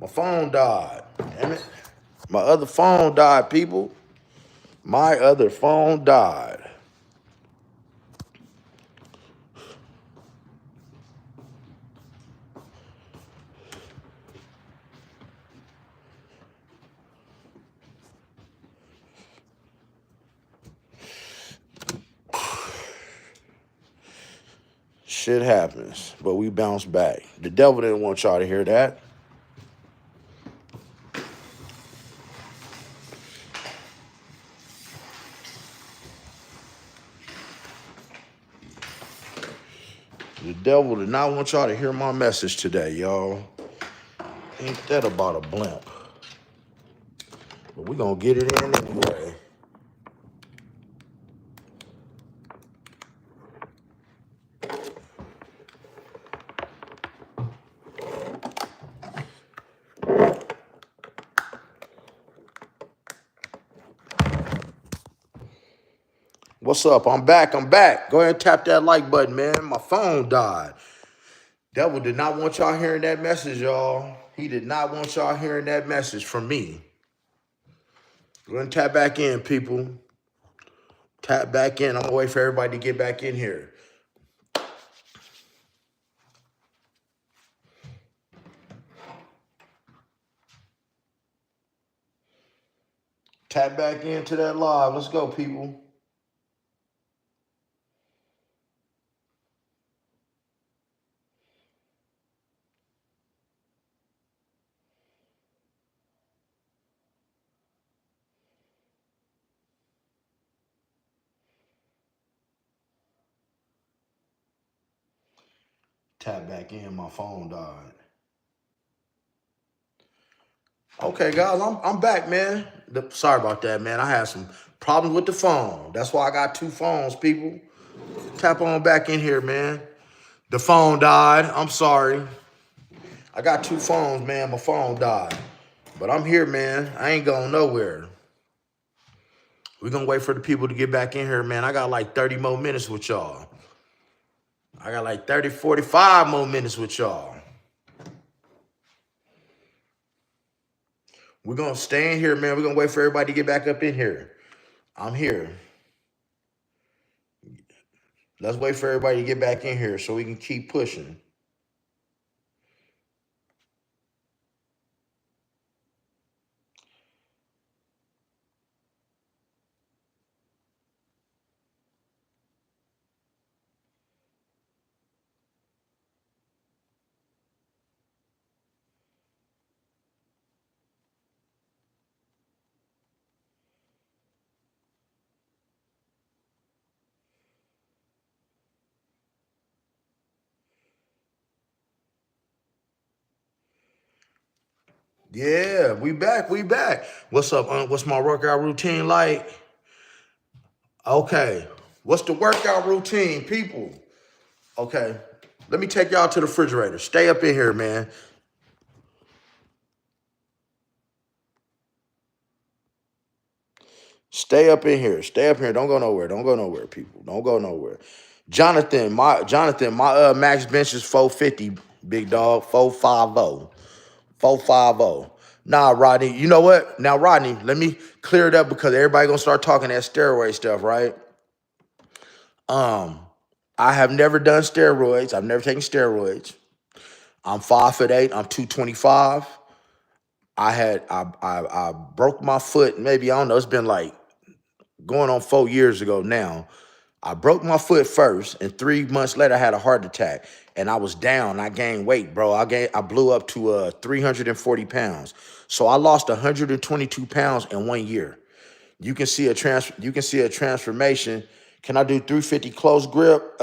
My phone died. Damn it. My other phone died, people. My other phone died. Shit happens, but we bounce back. The devil didn't want y'all to hear that. The devil did not want y'all to hear my message today, y'all. Ain't that about a blimp? But we gonna get it in anyway. What's up? I'm back. I'm back. Go ahead and tap that like button, man. My phone died. Devil did not want y'all hearing that message, y'all. He did not want y'all hearing that message from me. Go ahead and tap back in, people. Tap back in. I'm gonna wait for everybody to get back in here. Tap back into that live. Let's go, people. Tap back in. My phone died. Okay, guys, I'm back, man. Sorry about that, man. I had some problems with the phone. That's why I got two phones, people. Tap on back in here, man. The phone died. I'm sorry. I got two phones, man. My phone died. But I'm here, man. I ain't going nowhere. We're going to wait for the people to get back in here, man. I got like 30 more minutes with y'all. I got like 30, 45 more minutes with y'all. We're going to stay in here, man. We're going to wait for everybody to get back up in here. I'm here. Let's wait for everybody to get back in here so we can keep pushing. Yeah, we back. We back. What's up? What's my workout routine like? Okay. What's the workout routine, people? Okay. Let me take y'all to the refrigerator. Stay up in here, man. Stay up in here. Stay up here. Don't go nowhere. Don't go nowhere, people. Don't go nowhere. Jonathan, my max bench is 450, big dog. 450. 450. Nah, Rodney. You know what? Now, Rodney, let me clear it up because everybody gonna start talking that steroid stuff, right? I have never done steroids. I've never taken steroids. I'm 5'8". I'm 225. I broke my foot. Maybe I don't know. It's been like going on 4 years ago now. I broke my foot first, and 3 months later, I had a heart attack, and I was down. I gained weight, bro. I blew up to 340 pounds. So I lost 122 pounds in 1 year. You can see a transformation. Can I do 350 close grip?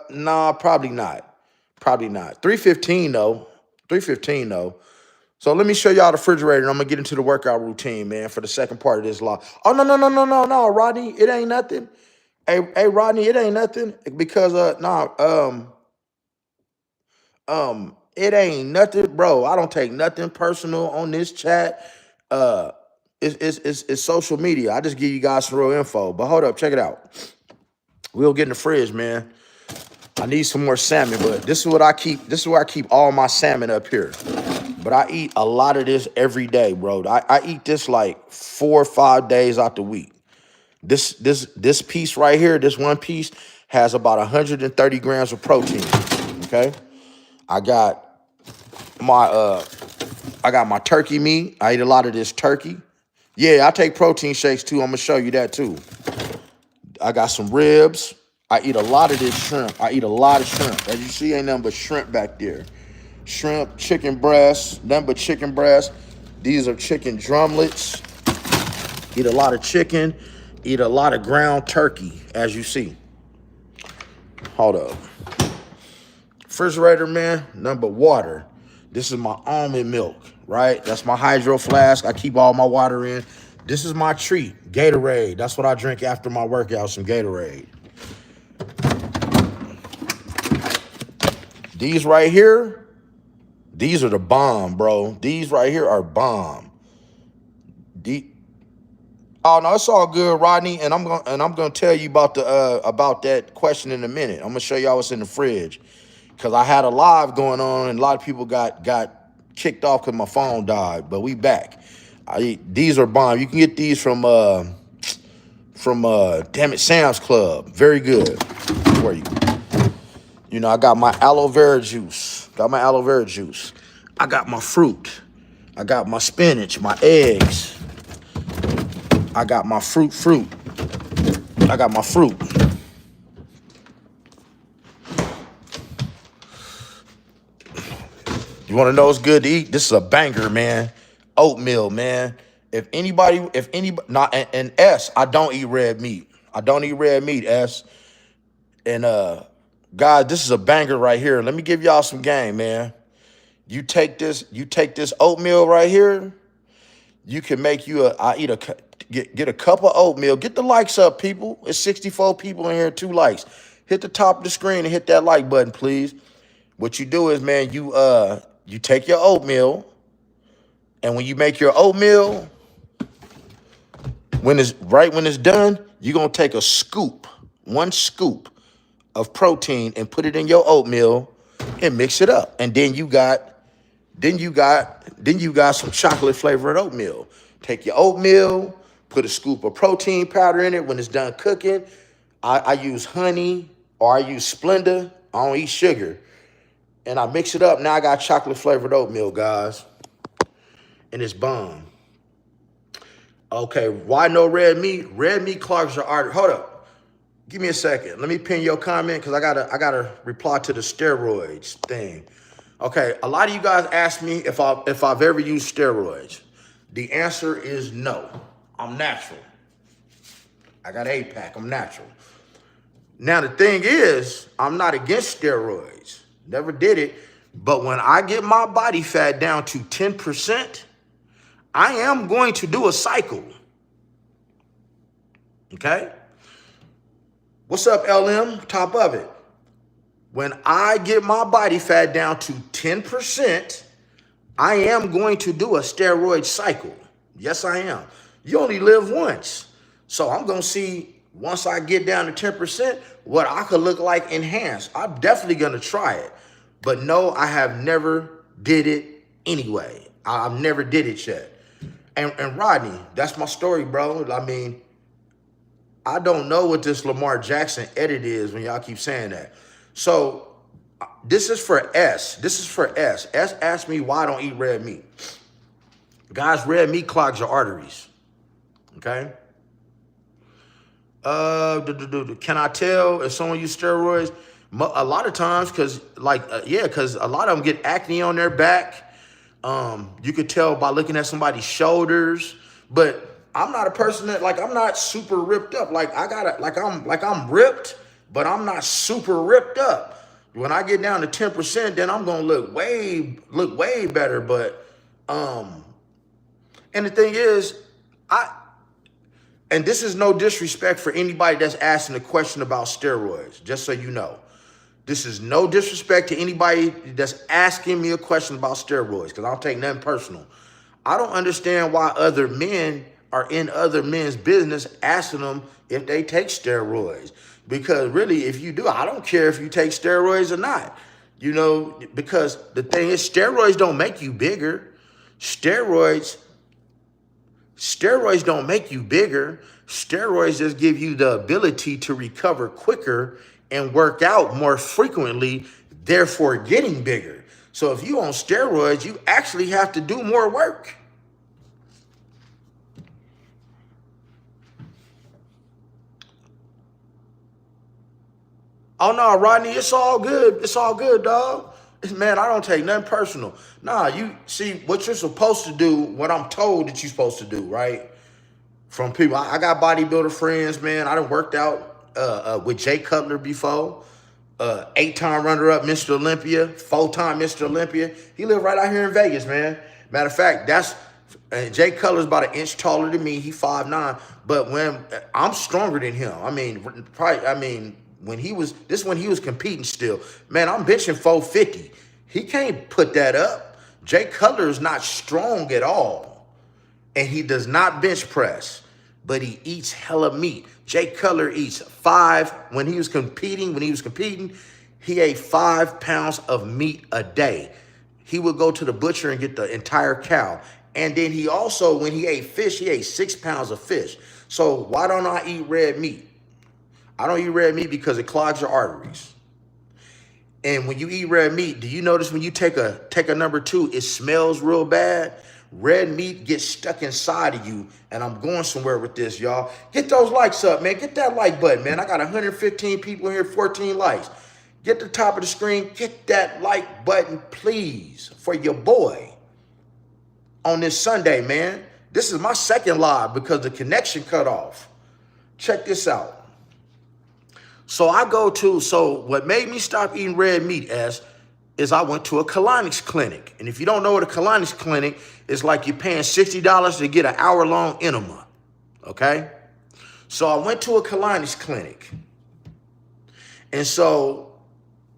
Nah, probably not. Probably not. 315 though. 315 though. So let me show y'all the refrigerator, and I'm gonna get into the workout routine, man, for the second part of this law. Oh, no, Rodney, it ain't nothing. Hey, Rodney, it ain't nothing because it ain't nothing, bro. I don't take nothing personal on this chat. It's social media. I just give you guys some real info. But hold up, check it out. We'll get in the fridge, man. I need some more salmon, but this is what I keep. This is where I keep all my salmon up here. but I eat a lot of this every day, bro. I eat this like 4 or 5 days out the week. This piece right here, this one piece has about 130 grams of protein. Okay, I got my turkey meat. I eat a lot of this turkey. Yeah, I take protein shakes too. I'm gonna show you that too. I got some ribs. I eat a lot of this shrimp. I eat a lot of shrimp. As you see, ain't nothing but shrimp back there. Shrimp, chicken breasts, nothing but chicken breasts. These are chicken drumlets. Eat a lot of chicken. Eat a lot of ground turkey, as you see. Hold up. Refrigerator, man, nothing but water. This is my almond milk, right? That's my hydro flask. I keep all my water in. This is my treat, Gatorade. That's what I drink after my workout, some Gatorade. These right here, these are the bomb, bro. These right here are bomb. Oh no, it's all good, Rodney. And I'm gonna tell you about that question in a minute. I'm gonna show y'all what's in the fridge. Cause I had a live going on and a lot of people got kicked off because my phone died. But we back. These are bomb. You can get these from damn it, Sam's Club. Very good for you. You know, I got my aloe vera juice. I got my fruit. I got my spinach, my eggs. I got my fruit. I got my fruit. You want to know what's good to eat? This is a banger, man. Oatmeal, man. If anybody, not and S, I don't eat red meat. S. And guys, this is a banger right here. Let me give y'all some game, man. You take this oatmeal right here. You can make you get a cup of oatmeal. Get the likes up, people. It's 64 people in here, 2 likes. Hit the top of the screen and hit that like button, please. What you do is, man, you take your oatmeal, and when you make your oatmeal, when it's done, you're gonna take a scoop, 1 scoop of protein and put it in your oatmeal and mix it up. And then you got some chocolate flavored oatmeal. Take your oatmeal, put a scoop of protein powder in it. When it's done cooking, I use honey or I use Splenda. I don't eat sugar. And I mix it up. Now I got chocolate flavored oatmeal, guys. And it's bomb. Okay, why no red meat? Red meat clogs your artery. Hold up. Give me a second. Let me pin your comment because I gotta reply to the steroids thing. Okay, a lot of you guys ask me if I've ever used steroids. The answer is no. I'm natural. I got 8-pack. I'm natural. Now the thing is, I'm not against steroids. Never did it. But when I get my body fat down to 10%, I am going to do a cycle. Okay? What's up, LM? Top of it. When I get my body fat down to 10%, I am going to do a steroid cycle. Yes, I am. You only live once. So I'm going to see, once I get down to 10%, what I could look like enhanced. I'm definitely going to try it. But no, I have never did it anyway. I've never did it yet. And Rodney, that's my story, bro. I mean, I don't know what this Lamar Jackson edit is when y'all keep saying that. So this is for S. S asked me why I don't eat red meat. Guys, red meat clogs your arteries. Okay? Can I tell if someone used steroids? A lot of times, because a lot of them get acne on their back. You could tell by looking at somebody's shoulders. But I'm not a person that, I'm not super ripped up. I'm ripped, but I'm not super ripped up. When I get down to 10%, then I'm gonna look way better. But and the thing is, and this is no disrespect for anybody that's asking a question about steroids, just so you know. This is no disrespect to anybody that's asking me a question about steroids, because I'll take nothing personal. I don't understand why other men are in other men's business asking them if they take steroids. Because really, if you do, I don't care if you take steroids or not. You know, because the thing is, steroids don't make you bigger. Steroids, steroids don't make you bigger. Steroids just give you the ability to recover quicker and work out more frequently, therefore getting bigger. So if you on steroids, you actually have to do more work. Oh no, Rodney, it's all good. It's all good, dog. Man, I don't take nothing personal. Nah, you see what you're supposed to do, what I'm told that you're supposed to do, right? From people, I got bodybuilder friends, man. I done worked out with Jay Cutler before. 8-time runner-up Mr. Olympia, 4-time Mr. Olympia. He lived right out here in Vegas, man. Matter of fact, Jay Cutler's about an inch taller than me. He 5'9", but when I'm stronger than him. I mean, when he was competing still, man, I'm benching 450. He can't put that up. Jay Cutler is not strong at all, and he does not bench press, but he eats hella meat. Jay Cutler eats when he was competing, he ate 5 pounds of meat a day. He would go to the butcher and get the entire cow. And then he also, when he ate fish, he ate 6 pounds of fish. So why don't I eat red meat? I don't eat red meat because it clogs your arteries. And when you eat red meat, do you notice when you take a number 2, it smells real bad? Red meat gets stuck inside of you, and I'm going somewhere with this, y'all. Get those likes up, man. Get that like button, man. I got 115 people here, 14 likes. Get the top of the screen. Get that like button, please, for your boy on this Sunday, man. This is my second live because the connection cut off. Check this out. So what made me stop eating red meat is I went to a Colonics clinic. And if you don't know what a Colonics clinic is, like you're paying $60 to get an hour-long enema, okay? So I went to a Colonics clinic. And so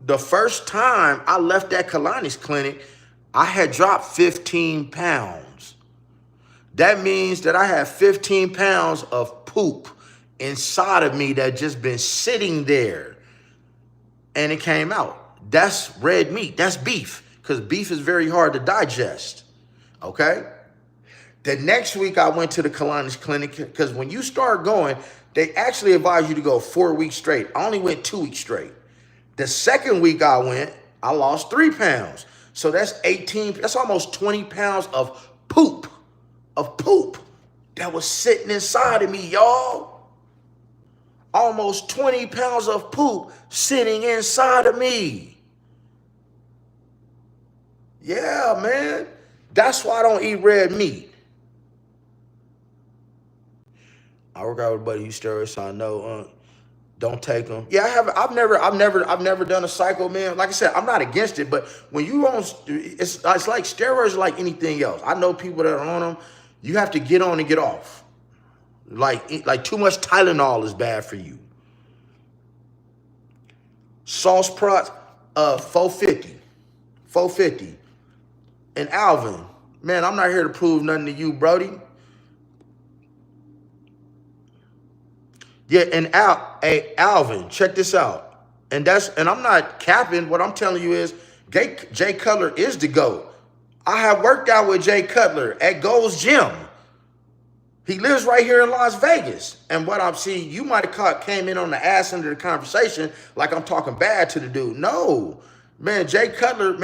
the first time I left that Colonics clinic, I had dropped 15 pounds. That means that I have 15 pounds of poop inside of me that just been sitting there, and it came out. That's red meat. That's beef, because beef is very hard to digest, okay? The next week I went to the Colonics clinic because when you start going, they actually advise you to go 4 weeks straight. I only went 2 weeks straight. The second week I went, I lost 3 pounds. So that's almost 20 pounds of poop that was sitting inside of me, y'all. Almost 20 pounds of poop sitting inside of me. Yeah, man. That's why I don't eat red meat. I work out with a buddy who steroids, so I know don't take them. Yeah, I've never done a cycle, man. Like I said, I'm not against it, but when you on, it's like steroids are like anything else. I know people that are on them. You have to get on and get off. Like too much Tylenol is bad for you. Sauce Prots, 450. And Alvin, man, I'm not here to prove nothing to you, Brody. Yeah, and Alvin, check this out. And I'm not capping. What I'm telling you is Jay Cutler is the GOAT. I have worked out with Jay Cutler at Gold's Gym. He lives right here in Las Vegas. And what I'm seeing, you might have came in on the ass end of the conversation like I'm talking bad to the dude. No, man, Jay Cutler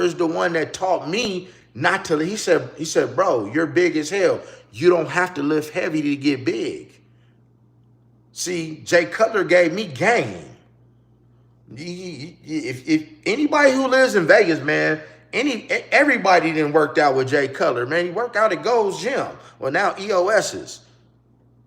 is the one that taught me not to. He said, bro, you're big as hell. You don't have to lift heavy to get big. See, Jay Cutler gave me game. If anybody who lives in Vegas, man, everybody didn't worked out with Jay Cutler, man. He worked out at Gold's Gym. Well, now EOS's.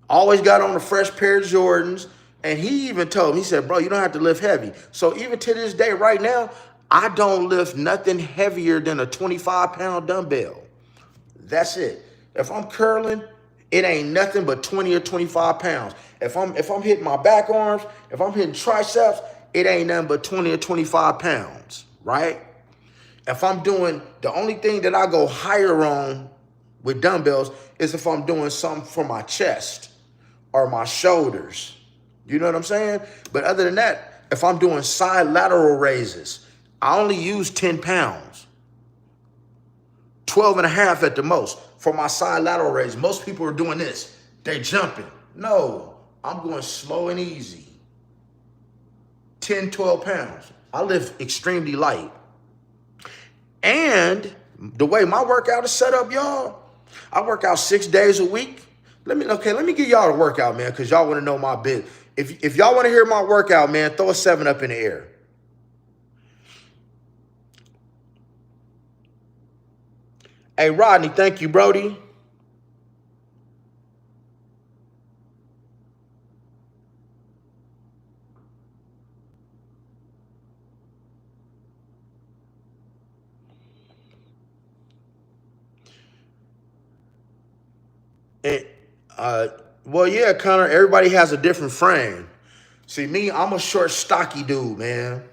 Always got on a fresh pair of Jordans. And he even told me, he said, bro, you don't have to lift heavy. So even to this day right now, I don't lift nothing heavier than a 25-pound dumbbell. That's it. If I'm curling, it ain't nothing but 20 or 25 pounds. If I'm hitting my back arms, if I'm hitting triceps, it ain't nothing but 20 or 25 pounds, right? If I'm doing, the only thing that I go higher on with dumbbells is if I'm doing something for my chest or my shoulders. You know what I'm saying? But other than that, if I'm doing side lateral raises, I only use 10 pounds, 12 and a half at the most for my side lateral raise. Most people are doing this. They jumping. No, I'm going slow and easy. 10, 12 pounds. I lift extremely light. And the way my workout is set up, y'all, I work out 6 days a week. Let me give y'all a workout, man, because y'all want to know my bit. If y'all want to hear my workout, man, throw a 7 up in the air. Hey, Rodney, thank you, Brody. And, well, yeah, Connor, everybody has a different frame. See, me, I'm a short, stocky dude, man.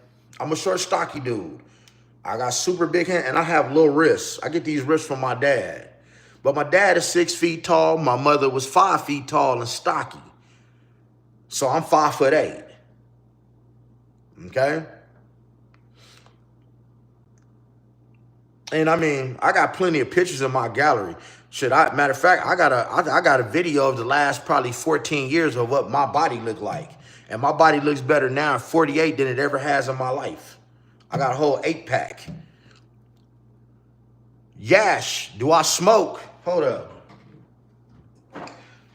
I'm a short, stocky dude. I got super big hands, and I have little wrists. I get these wrists from my dad. But my dad is 6 feet tall. My mother was 5 feet tall and stocky. So I'm 5'8". Okay? And I mean, I got plenty of pictures in my gallery. Matter of fact, I got a video of the last probably 14 years of what my body looked like. And my body looks better now at 48 than it ever has in my life. I got a whole 8-pack. Yash, do I smoke? Hold up.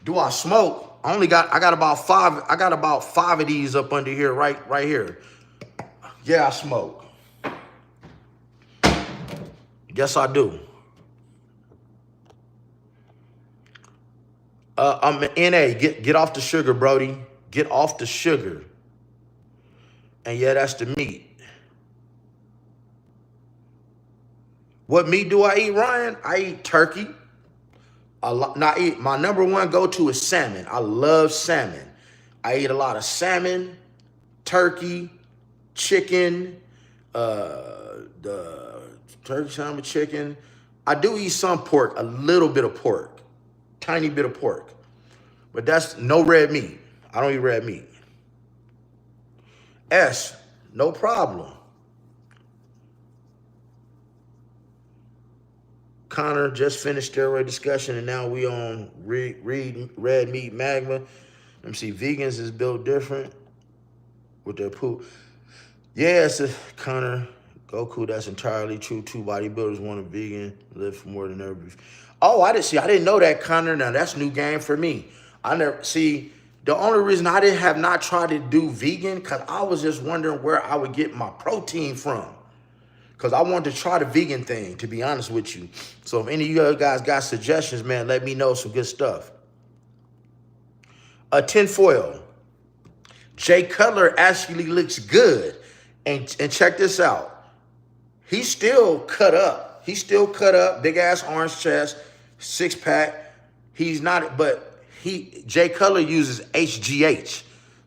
Do I smoke? I got about 5. I got about 5 of these up under here, right here. Yeah, I smoke. Yes, I do. I'm NA. Get off the sugar, Brody. Get off the sugar. And yeah, that's the meat. What meat do I eat, Ryan? I eat turkey. My number one go-to is salmon. I love salmon. I eat a lot of salmon, turkey, chicken, the turkey, salmon, chicken. I do eat some pork, a little bit of pork, tiny bit of pork. But that's no red meat. I don't eat red meat. S, no problem. Connor just finished steroid discussion, and now we on red meat magma. Let me see. Vegans is built different with their poop. Yes, Connor, Goku, that's entirely true. 2 bodybuilders, one a vegan, live for more than ever. Oh, I didn't know that, Connor. Now that's new game for me. The only reason I have not tried to do vegan, because I was just wondering where I would get my protein from. Because I wanted to try the vegan thing, to be honest with you. So if any of you other guys got suggestions, man, let me know some good stuff. Tinfoil. Jay Cutler actually looks good. And check this out. He's still cut up. Big ass orange chest, 6-pack. He's not, but Jay Cutler uses HGH.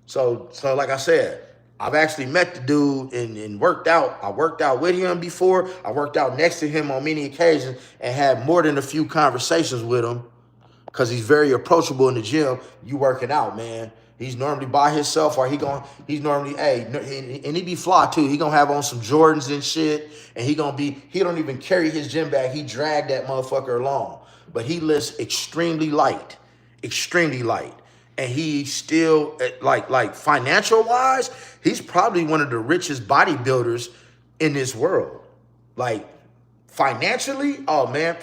So like I said, I've actually met the dude and worked out. I worked out with him before. I worked out next to him on many occasions and had more than a few conversations with him because he's very approachable in the gym. You working out, man. He's normally by himself or he's normally, and he be fly too. He gonna have on some Jordans and shit. And he don't even carry his gym bag. He dragged that motherfucker along. But he lifts extremely light. And he still, like financial wise, he's probably one of the richest bodybuilders in this world. Like financially, oh man,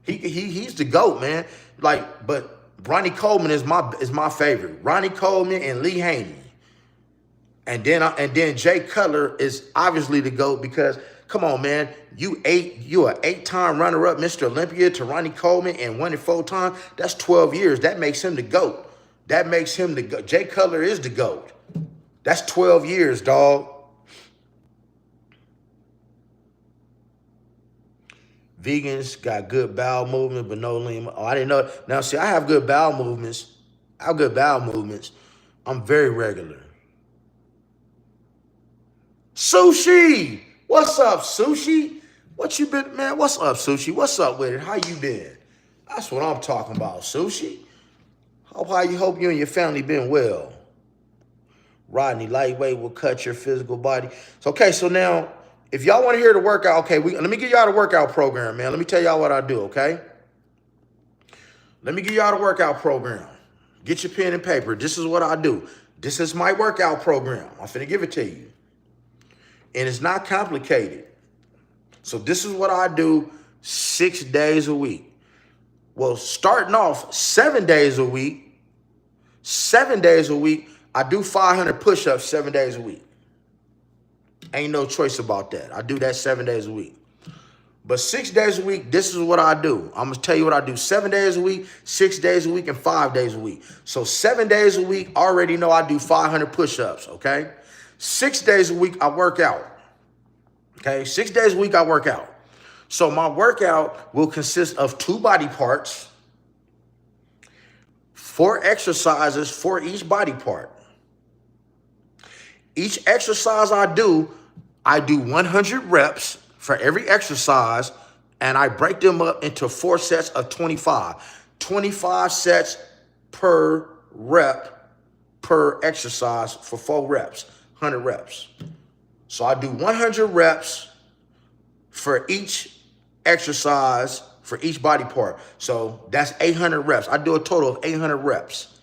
he's the GOAT, man. Like, but Ronnie Coleman is my favorite. Ronnie Coleman and Lee Haney. And then Jay Cutler is obviously the GOAT because, come on, man, you an 8-time runner-up Mr. Olympia to Ronnie Coleman and won it 4 times. That's 12 years. That makes him the GOAT. Jay Cutler is the GOAT. That's 12 years, dog. Vegans got good bowel movement, but no lean. Oh, I didn't know. Now, see, I have good bowel movements. I'm very regular. Sushi! What's up, Sushi? What you been, man? What's up, Sushi? What's up with it? How you been? That's what I'm talking about, Sushi. Hope you and your family been well. Rodney, lightweight will cut your physical body. So, okay, so now If y'all want to hear the workout, okay, let me give y'all the workout program, man. Let me tell y'all what I do, okay? Let me give y'all the workout program. Get your pen and paper. This is what I do. This is my workout program. I'm finna give it to you. And it's not complicated. So this is what I do 6 days a week. Well, starting off 7 days a week, 7 days a week, I do 500 push-ups 7 days a week. Ain't no choice about that. I do that 7 days a week. But 6 days a week, this is what I do. I'm going to tell you what I do 7 days a week, 6 days a week, and 5 days a week. So 7 days a week, I already know I do 500 push-ups, okay? 6 days a week, I work out. Okay, 6 days a week, I work out. So my workout will consist of 2 body parts, 4 exercises for each body part. Each exercise I do 100 reps for every exercise, and I break them up into 4 sets of 25. 25 sets per rep per exercise for 4 reps, 100 reps. So I do 100 reps for each exercise for each body part. So that's 800 reps. I do a total of 800 reps,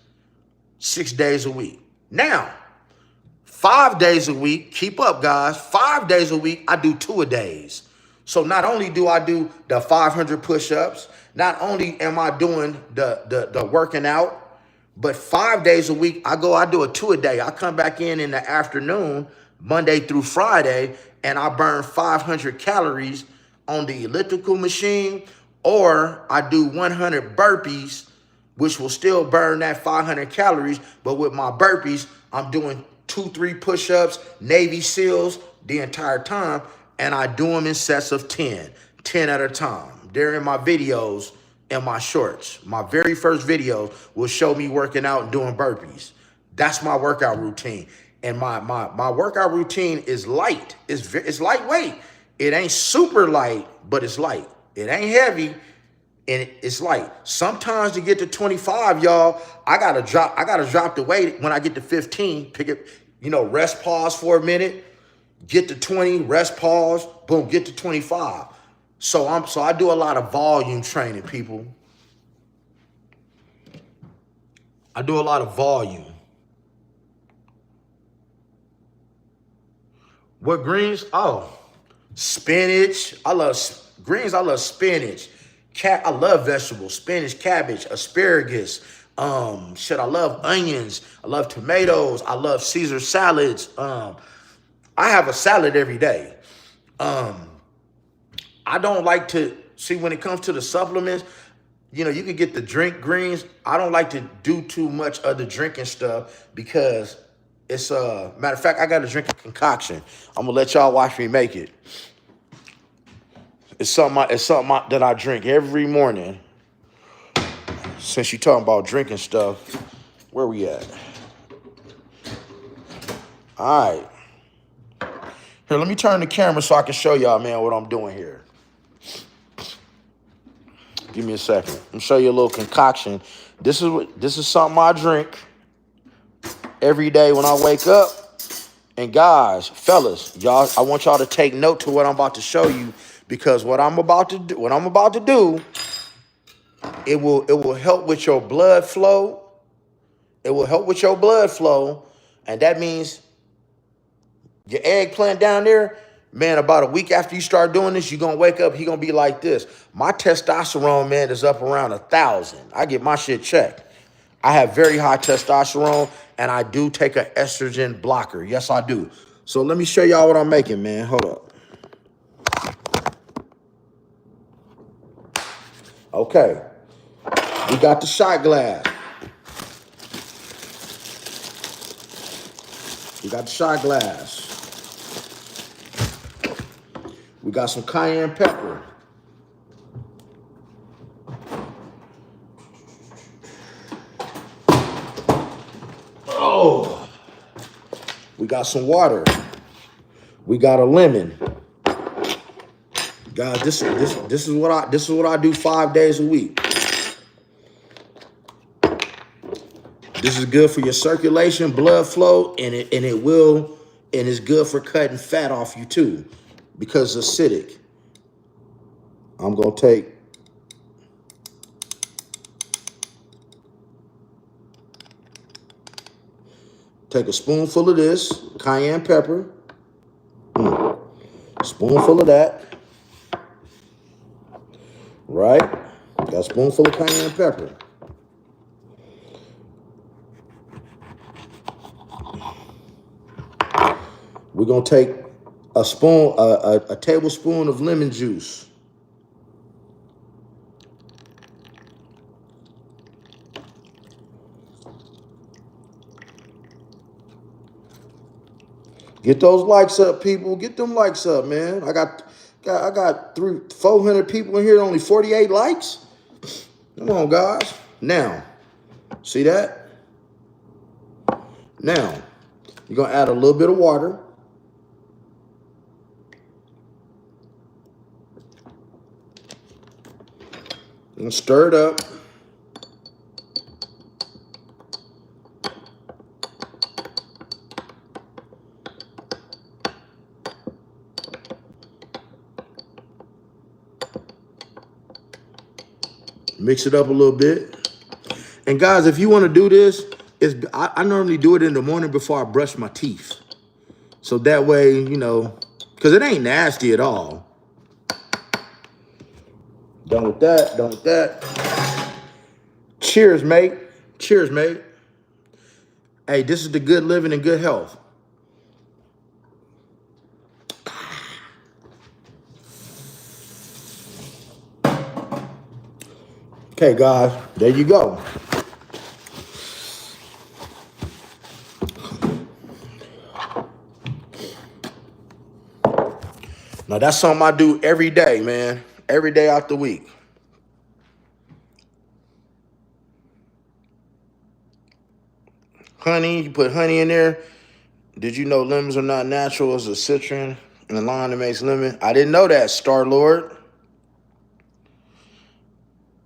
6 days a week. Now, 5 days a week, keep up, guys. 5 days a week, I do 2-a-days. So not only do I do the 500 push-ups, not only am I doing the working out, but 5 days a week, I do a 2-a-day. I come back in the afternoon, Monday through Friday, and I burn 500 calories on the elliptical machine, or I do 100 burpees, which will still burn that 500 calories. But with my burpees, I'm doing 2-3 push-ups, Navy SEALs the entire time, and I do them in sets of 10 at a time. They're in my videos and my shorts. My very first video will show me working out and doing burpees. That's my workout routine. And my workout routine is light. It's lightweight. It ain't super light, but it's light. It ain't heavy, and it's light. Sometimes to get to 25, y'all, I gotta drop the weight when I get to 15. Pick it, rest, pause for a minute, get to 20, rest, pause, boom, get to 25. So I do a lot of volume training, people. I do a lot of volume. What greens? Oh, spinach. I love greens. I love spinach. I love vegetables. Spinach, cabbage, asparagus. I love onions. I love tomatoes. I love Caesar salads. I have a salad every day. I don't like to see when it comes to the supplements. You can get the drink greens. I don't like to do too much of the drinking stuff because it's matter of fact, I got to drink a concoction. I'm gonna let y'all watch me make it. It's something that I drink every morning. Since you talking about drinking stuff, where we at? All right. Here, let me turn the camera so I can show y'all, man, what I'm doing here. Give me a second. I'm gonna show you a little concoction. This is something I drink every day when I wake up. And guys, fellas, y'all, I want y'all to take note to what I'm about to show you, because what I'm about to do, it will help with your blood flow. It will help with your blood flow, and that means your eggplant down there, man, about a week after you start doing this, you're gonna wake up, he gonna be like this. My testosterone, man, is up around 1,000. I get my shit checked. I have very high testosterone, and I do take an estrogen blocker. Yes, I do. So let me show y'all what I'm making, man. Hold up. Okay. We got the shot glass. We got the shot glass. We got some cayenne pepper. Oh, we got some water. We got a lemon. Guys, this is what I do 5 days a week. This is good for your circulation, blood flow, and it's good for cutting fat off you too. because it's acidic. I'm going to take a spoonful of this cayenne pepper. Spoonful of that. Right? Got a spoonful of cayenne pepper. We're going to take a tablespoon of lemon juice. Get those likes up, people. Get them likes up, man. I got 400 people in here, only 48 likes. Come on, guys. Now, see that? Now, you're going to add a little bit of water. And stir it up. Mix it up a little bit. And guys, if you want to do this, I normally do it in the morning before I brush my teeth. So that way, you know, because it ain't nasty at all. Done with that, done with that. Cheers, mate. Cheers, mate. Hey, this is the good living and good health. Okay, guys, there you go. Now, that's something I do every day, man. Every day out the week. Honey, you put honey in there. Did you know lemons are not natural? It's a citron and a lime that makes lemon. I didn't know that, Star-Lord.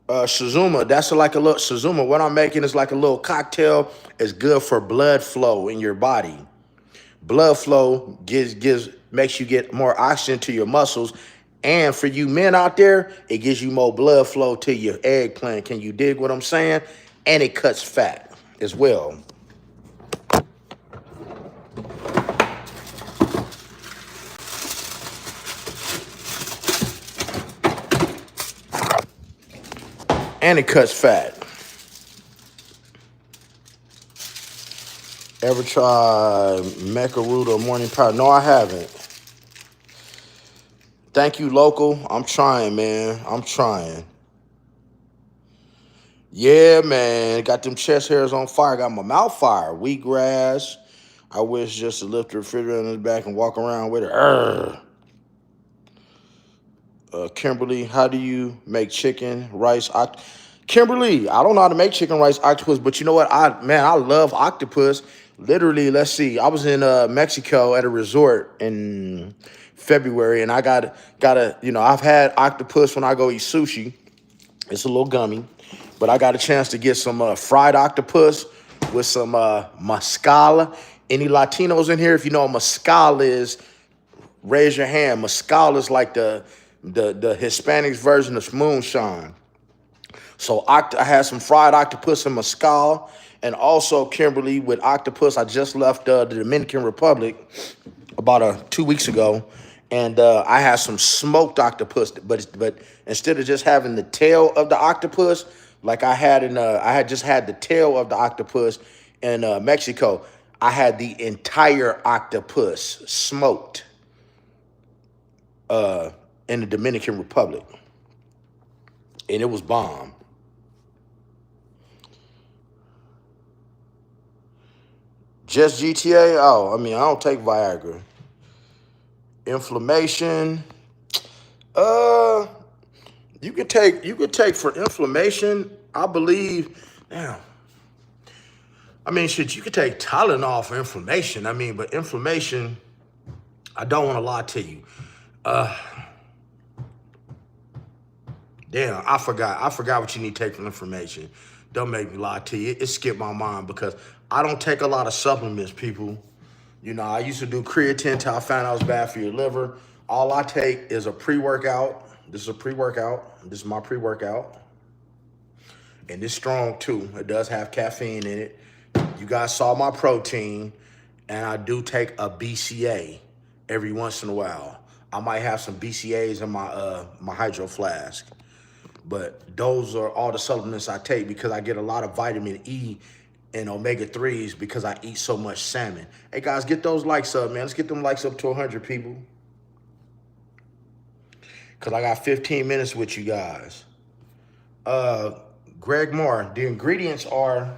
Shizuma, that's like a little Shizuma. What I'm making is like a little cocktail. It's good for blood flow in your body. Blood flow makes you get more oxygen to your muscles. And for you men out there, it gives you more blood flow to your eggplant. Can you dig what I'm saying? And it cuts fat as well. And it cuts fat. Ever try Mecha Root or Morning Powder? No, I haven't. Thank you, local. I'm trying, man. I'm trying. Yeah, man. Got them chest hairs on fire. Got my mouth fire. Wheatgrass. I wish just to lift the refrigerator in the back and walk around with it. Kimberly, how do you make chicken, rice, Kimberly, I don't know how to make chicken, rice, octopus, but you know what? I love octopus. Literally, let's see. I was in Mexico at a resort in February, and I got I've had octopus when I go eat sushi. It's a little gummy, but I got a chance to get some fried octopus with some mezcal. Any Latinos in here? If you know what mezcal is, raise your hand. Mezcal is like the Hispanics version of moonshine. So I had some fried octopus and mezcal, and also Kimberly with octopus. I just left the Dominican Republic about 2 weeks ago, and I had some smoked octopus. But instead of just having the tail of the octopus, like I had just had the tail of the octopus in Mexico. I had the entire octopus smoked in the Dominican Republic, and it was bomb. Just GTA? Oh, I mean, I don't take Viagra. Inflammation. You could take for inflammation, I believe. Now, I mean, shit, you could take Tylenol for inflammation. I mean, but inflammation, I don't want to lie to you. Damn, I forgot what you need to take for inflammation. Don't make me lie to you. It skipped my mind because I don't take a lot of supplements, people. You know, I used to do creatine till I found out it was bad for your liver. All I take is a pre-workout. This is a pre-workout. This is my pre-workout. And it's strong too. It does have caffeine in it. You guys saw my protein. And I do take a BCA every once in a while. I might have some BCAs in my hydro flask. But those are all the supplements I take because I get a lot of vitamin E and omega-3s because I eat so much salmon. Hey guys, get those likes up, man. Let's get them likes up to 100 people. Because I got 15 minutes with you guys. Greg Moore, the ingredients are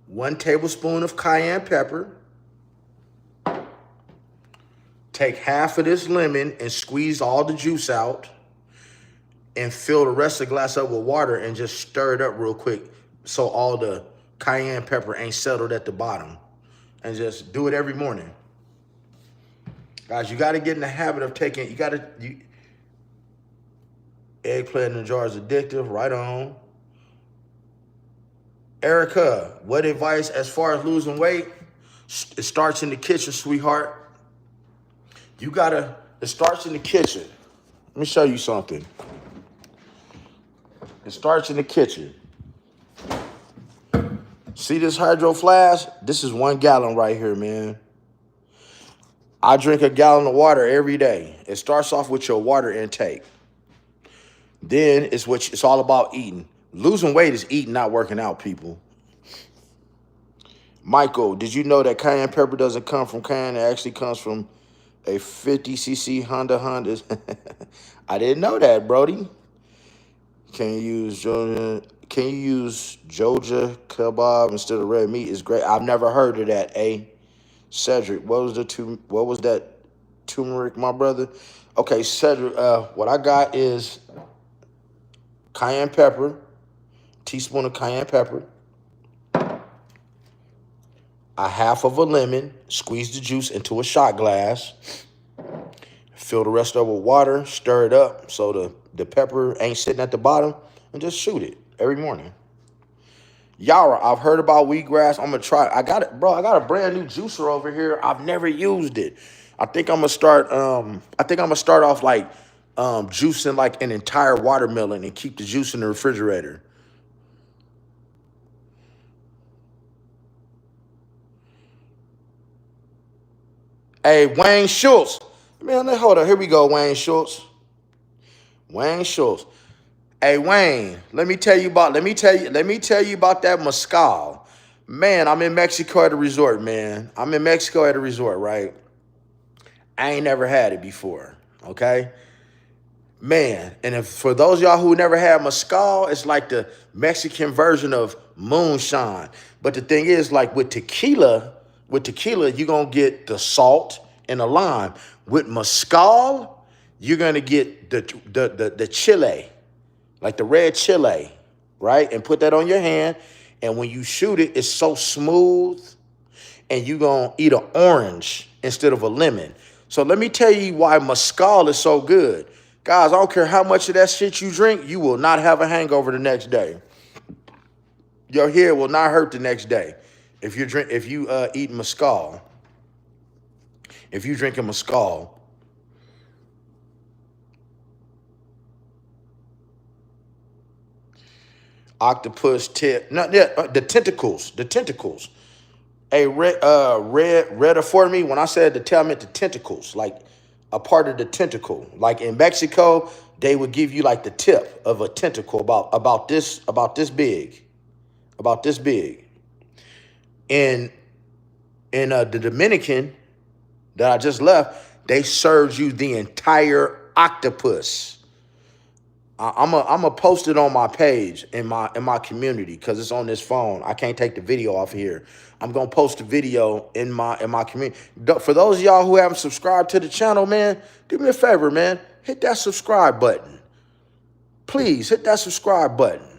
1 tablespoon of cayenne pepper. Take half of this lemon and squeeze all the juice out and fill the rest of the glass up with water and just stir it up real quick so all the cayenne pepper ain't settled at the bottom. And just do it every morning. Guys, you got to get in the habit of taking, eggplant in a jar is addictive, right on. Erica, what advice as far as losing weight? It starts in the kitchen, sweetheart. It starts in the kitchen. Let me show you something. It starts in the kitchen. See this hydro flask? This is 1 gallon right here, man. I drink a gallon of water every day. It starts off with your water intake. Then it's all about eating. Losing weight is eating, not working out, people. Michael, did you know that cayenne pepper doesn't come from cayenne? It actually comes from a 50cc Honda. I didn't know that, Brody. Can you use Georgia kebab instead of red meat? Is great. I've never heard of that. Cedric, what was that turmeric, my brother? Okay, Cedric, what I got is cayenne pepper, teaspoon of cayenne pepper, a half of a lemon, squeeze the juice into a shot glass, fill the rest of it with water, stir it up so the pepper ain't sitting at the bottom, and just shoot it every morning. Yara, I've heard about wheatgrass. I'm gonna try it. I got it, bro. I got a brand new juicer over here. I've never used it. I think I'm gonna start. Off like juicing like an entire watermelon and keep the juice in the refrigerator. Hey, Wayne Schultz. Man, hold on. Here we go, Wayne Schultz. Wayne Schultz. Hey, Wayne, let me tell you about that mezcal. Man, I'm in Mexico at a resort, man. Right? I ain't never had it before, okay? Man, and for those of y'all who never had mezcal, it's like the Mexican version of moonshine. But the thing is, like with tequila, you're going to get the salt and the lime. With mezcal, you're going to get the chile, like the red chile, right? And put that on your hand. And when you shoot it, it's so smooth. And you're going to eat an orange instead of a lemon. So let me tell you why mezcal is so good. Guys, I don't care how much of that shit you drink, you will not have a hangover the next day. Your head will not hurt the next day if you eat mezcal. If you drinking mezcal. Octopus tip. No, yeah, the tentacles. Hey, red afforded me when I said the tail, I meant the tentacles, like a part of the tentacle. Like in Mexico, they would give you like the tip of a tentacle about this big. In the Dominican that I just left, they served you the entire octopus. I'm a post it on my page in my community because it's on this phone. I can't take the video off of here. I'm gonna post a video in my community. For those of y'all who haven't subscribed to the channel, man, do me a favor, man. Hit that subscribe button. Please hit that subscribe button.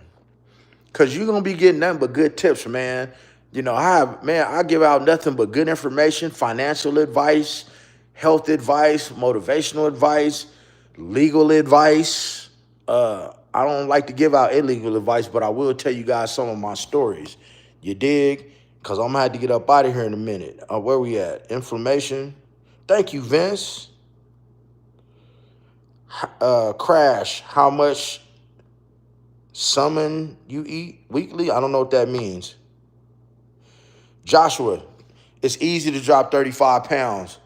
Cause you're gonna be getting nothing but good tips, man. You know, I give out nothing but good information, financial advice, health advice, motivational advice, legal advice. I don't like to give out illegal advice, but I will tell you guys some of my stories. You dig? Because I'm going to have to get up out of here in a minute. Where we at? Inflammation. Thank you, Vince. Crash, how much salmon you eat weekly? I don't know what that means. Joshua, it's easy to drop 35 pounds.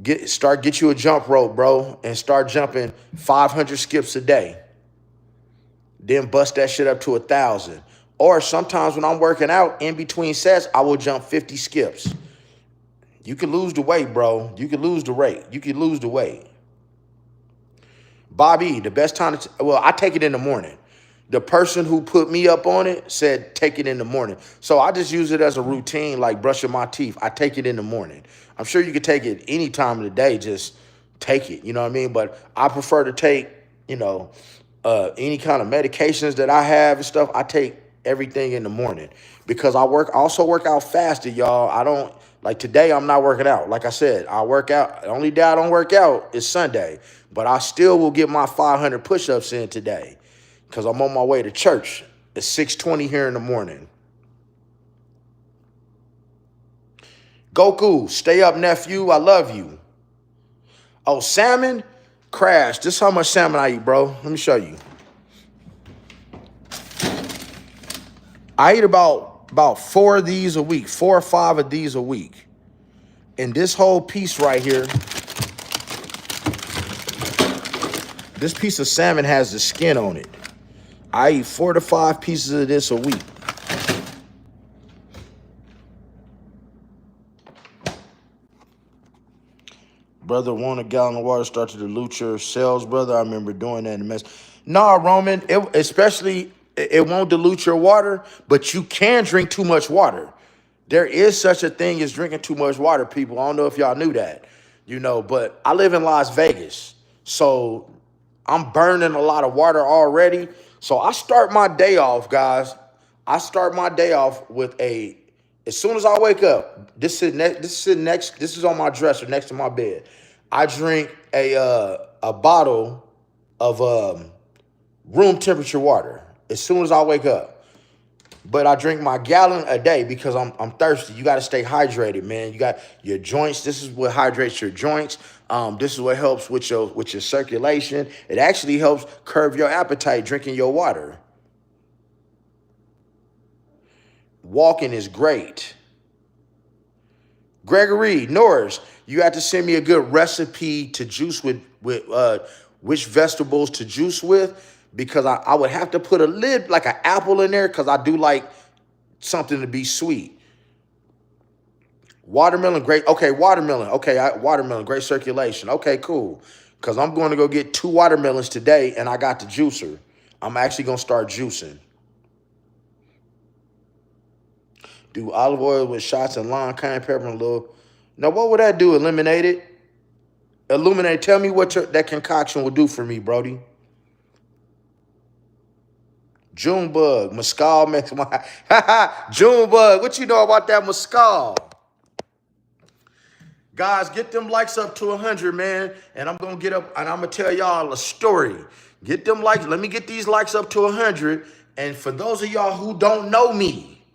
Get you a jump rope, bro, and start jumping 500 skips a day. Then bust that shit up to 1,000. Or sometimes when I'm working out, in between sets, I will jump 50 skips. You can lose the weight, bro. You can lose the weight. You can lose the weight. Bobby, the best time to, well, I take it in the morning. The person who put me up on it said take it in the morning. So I just use it as a routine, like brushing my teeth. I take it in the morning. I'm sure you could take it any time of the day, just take it, you know what I mean? But I prefer to take, you know, any kind of medications that I have and stuff. I take everything in the morning because I also work out fasted, y'all. I don't, like today I'm not working out. Like I said, I work out. The only day I don't work out is Sunday, but I still will get my 500 push-ups in today because I'm on my way to church. It's 6:20 here in the morning. Goku, stay up, nephew. I love you. Oh, salmon? Crash. This is how much salmon I eat, bro. Let me show you. I eat about 4 of these a week, 4 or 5 of these a week. And this whole piece right here, this piece of salmon has the skin on it. I eat 4 to 5 pieces of this a week. Brother, want a gallon of water, start to dilute your cells, brother. I remember doing that in the mess. Nah, Roman, it won't dilute your water, but you can drink too much water. There is such a thing as drinking too much water, people. I don't know if y'all knew that, you know, but I live in Las Vegas. So I'm burning a lot of water already. So I start my day off, guys. I start my day off with as soon as I wake up, this is on my dresser next to my bed. I drink a bottle of room temperature water as soon as I wake up. But I drink my gallon a day because I'm thirsty. You got to stay hydrated, man. You got your joints. This is what hydrates your joints. This is what helps with your circulation. It actually helps curb your appetite drinking your water. Walking is great. Gregory Norris, you have to send me a good recipe to juice with which vegetables to juice with, because I would have to put a lid like an apple in there because I do like something to be sweet. Watermelon, great. Okay, watermelon. Okay, watermelon, great circulation. Okay, cool. Because I'm going to go get 2 watermelons today, and I got the juicer. I'm actually going to start juicing. Do olive oil with shots of lime, cayenne pepper, and a little. Now, what would that do? Eliminate it? Illuminate. Tell me what that concoction will do for me, Brody. Junebug, mescal makes my. Junebug, what you know about that mescal? Guys, get them likes up to 100, man. And I'm going to get up and I'm going to tell y'all a story. Get them likes. Let me get these likes up to 100. And for those of y'all who don't know me,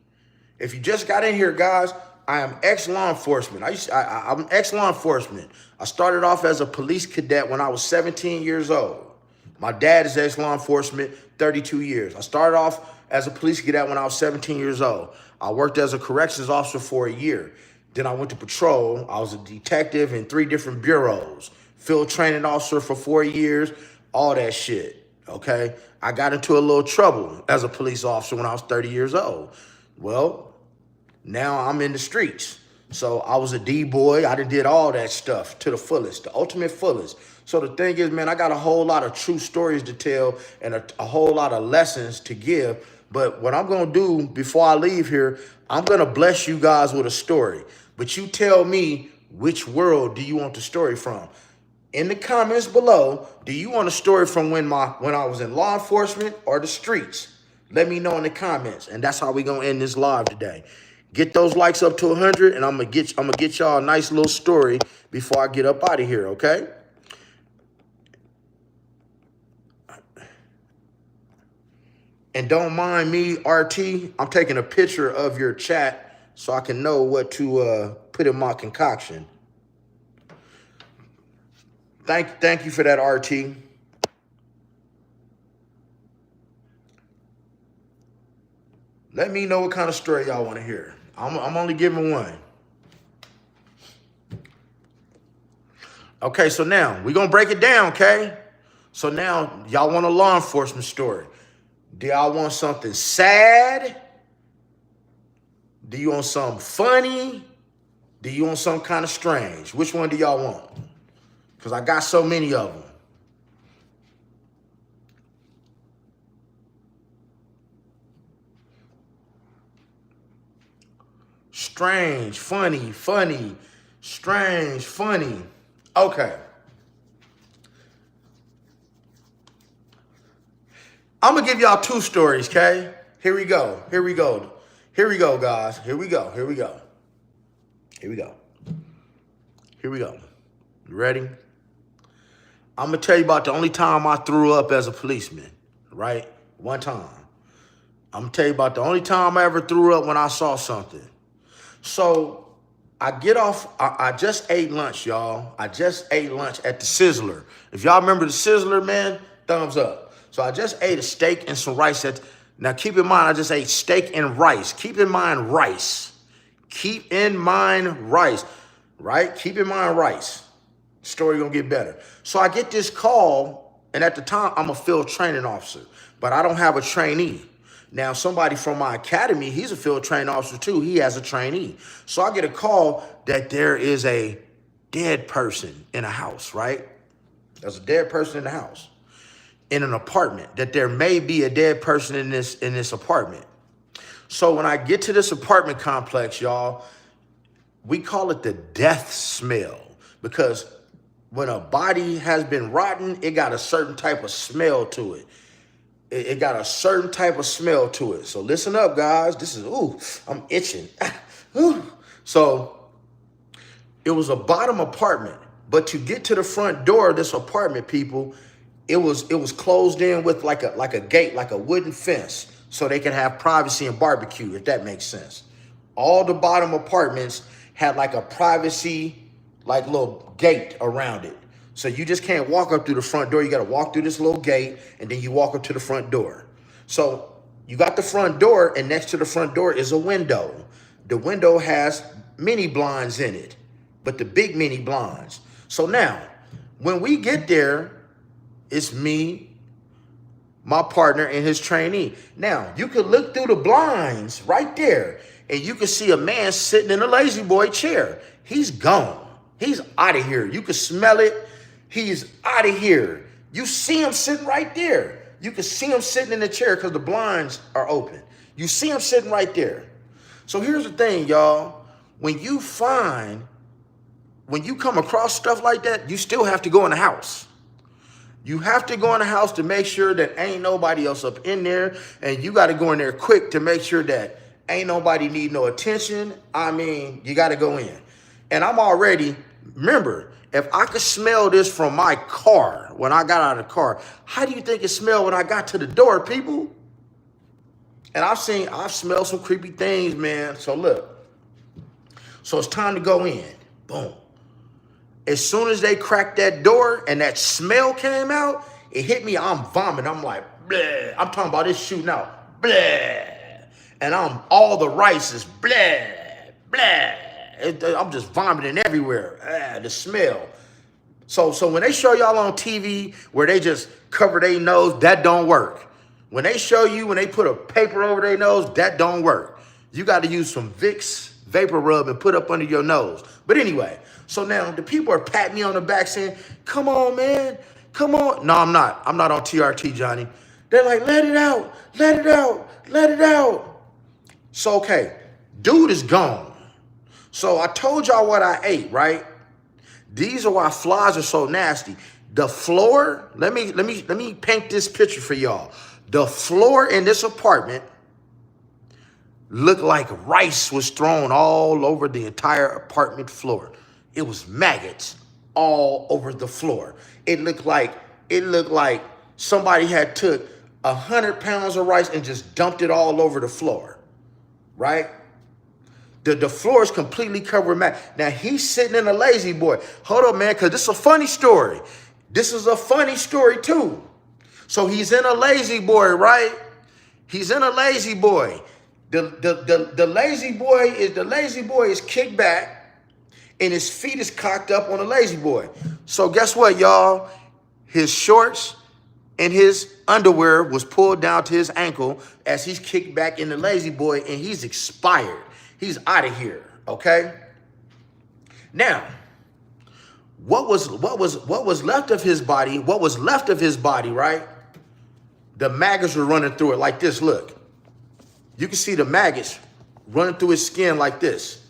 if you just got in here, guys, I am ex-law enforcement. I'm ex-law enforcement. I started off as a police cadet when I was 17 years old. My dad is ex-law enforcement, 32 years. I started off as a police cadet when I was 17 years old. I worked as a corrections officer for a year. Then I went to patrol. I was a detective in 3 different bureaus. Field training officer for 4 years, all that shit, okay? I got into a little trouble as a police officer when I was 30 years old. Well, now I'm in the streets. So I was a D-boy. I done did all that stuff to the fullest, the ultimate fullest. So the thing is, man, I got a whole lot of true stories to tell and a whole lot of lessons to give. But what I'm going to do before I leave here, I'm going to bless you guys with a story. But you tell me, which world do you want the story from? In the comments below, do you want a story from when I was in law enforcement or the streets? Let me know in the comments. And that's how we going to end this live today. Get those likes up to 100, and I'm gonna get y'all a nice little story before I get up out of here, okay? And don't mind me, RT. I'm taking a picture of your chat so I can know what to put in my concoction. Thank you for that, RT. Let me know what kind of story y'all want to hear. I'm only giving one. Okay, so now we're going to break it down, okay? So now y'all want a law enforcement story. Do y'all want something sad? Do you want something funny? Do you want something kind of strange? Which one do y'all want? Because I got so many of them. Strange, funny, funny, strange, funny. Okay. I'm going to give y'all two stories, okay? Here we go. Here we go. Here we go, guys. Here we go. Here we go. Here we go. Here we go. You ready? I'm going to tell you about the only time I threw up as a policeman, right? One time. I'm going to tell you about the only time I ever threw up when I saw something. So I get off, I just ate lunch, y'all. I just ate lunch at the Sizzler. If y'all remember the Sizzler, man, thumbs up. So I just ate a steak and some rice. Now keep in mind, I just ate steak and rice. Keep in mind rice. Keep in mind rice, right? Keep in mind rice. Story gonna get better. So I get this call, and at the time, I'm a field training officer, but I don't have a trainee. Now, somebody from my academy, he's a field training officer too. He has a trainee. So I get a call that there is a dead person in a house, right? There's a dead person in the house, in an apartment, that there may be a dead person in this apartment. So when I get to this apartment complex, y'all, we call it the death smell, because when a body has been rotten, it got a certain type of smell to it. It got a certain type of smell to it. So listen up, guys. This is, ooh, I'm itching. So it was a bottom apartment, but to get to the front door of this apartment, people, it was closed in with like a gate, like a wooden fence, so they can have privacy and barbecue, if that makes sense. All the bottom apartments had like a privacy, like little gate around it. So you just can't walk up through the front door. You got to walk through this little gate, and then you walk up to the front door. So you got the front door, and next to the front door is a window. The window has mini blinds in it, but the big mini blinds. So now, when we get there, it's me, my partner, and his trainee. Now, you could look through the blinds right there, and you can see a man sitting in a lazy boy chair. He's gone. He's out of here. You can smell it. He's out of here. You see him sitting right there. You can see him sitting in the chair because the blinds are open. You see him sitting right there. So here's the thing, y'all. When you come across stuff like that, you still have to go in the house. You have to go in the house to make sure that ain't nobody else up in there. And you got to go in there quick to make sure that ain't nobody need no attention. I mean, you got to go in. And I'm already, remember, if I could smell this from my car, when I got out of the car, how do you think it smelled when I got to the door, people? And I've smelled some creepy things, man. So look, so it's time to go in. Boom. As soon as they cracked that door and that smell came out, it hit me, I'm vomiting. I'm like, bleh. I'm talking about this shooting out, bleh. And all the rice is bleh, bleh. I'm just vomiting everywhere. The smell. So when they show y'all on TV where they just cover their nose, that don't work. When they show you when they put a paper over their nose, that don't work. You got to use some Vicks vapor rub and put up under your nose. But anyway, so now the people are patting me on the back saying, come on, man, come on. No, I'm not. I'm not on TRT, Johnny. They're like, let it out, let it out, let it out. So, okay, dude is gone. So I told y'all what I ate, right? These are why flies are so nasty. The floor, let me paint this picture for y'all. The floor in this apartment looked like rice was thrown all over the entire apartment floor. It was maggots all over the floor. It looked like somebody had took 100 pounds of rice and just dumped it all over the floor, right? The floor is completely covered with maggots. Now, he's sitting in a lazy boy. Hold up, man, because this is a funny story. This is a funny story, too. So he's in a lazy boy, right? He's in a lazy boy. The lazy boy is kicked back and his feet is cocked up on the lazy boy. So guess what, y'all? His shorts and his underwear was pulled down to his ankle as he's kicked back in the lazy boy, and he's expired. He's out of here. Okay. Now, what was left of his body? What was left of his body, right? The maggots were running through it like this. Look, you can see the maggots running through his skin like this.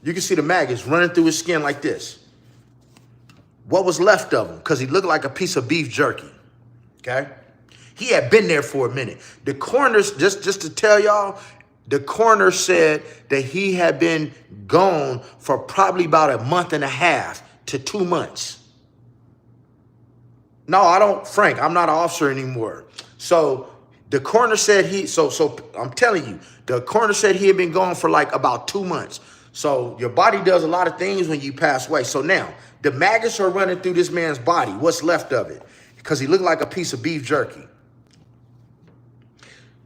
You can see the maggots running through his skin like this. What was left of him? Because he looked like a piece of beef jerky. Okay? He had been there for a minute. The coroners, just to tell y'all, the coroner said that he had been gone for probably about a month and a half to 2 months. No, Frank, I'm not an officer anymore. So the coroner said so I'm telling you, the coroner said he had been gone for like about 2 months. So your body does a lot of things when you pass away. So now the maggots are running through this man's body. What's left of it? Because he looked like a piece of beef jerky.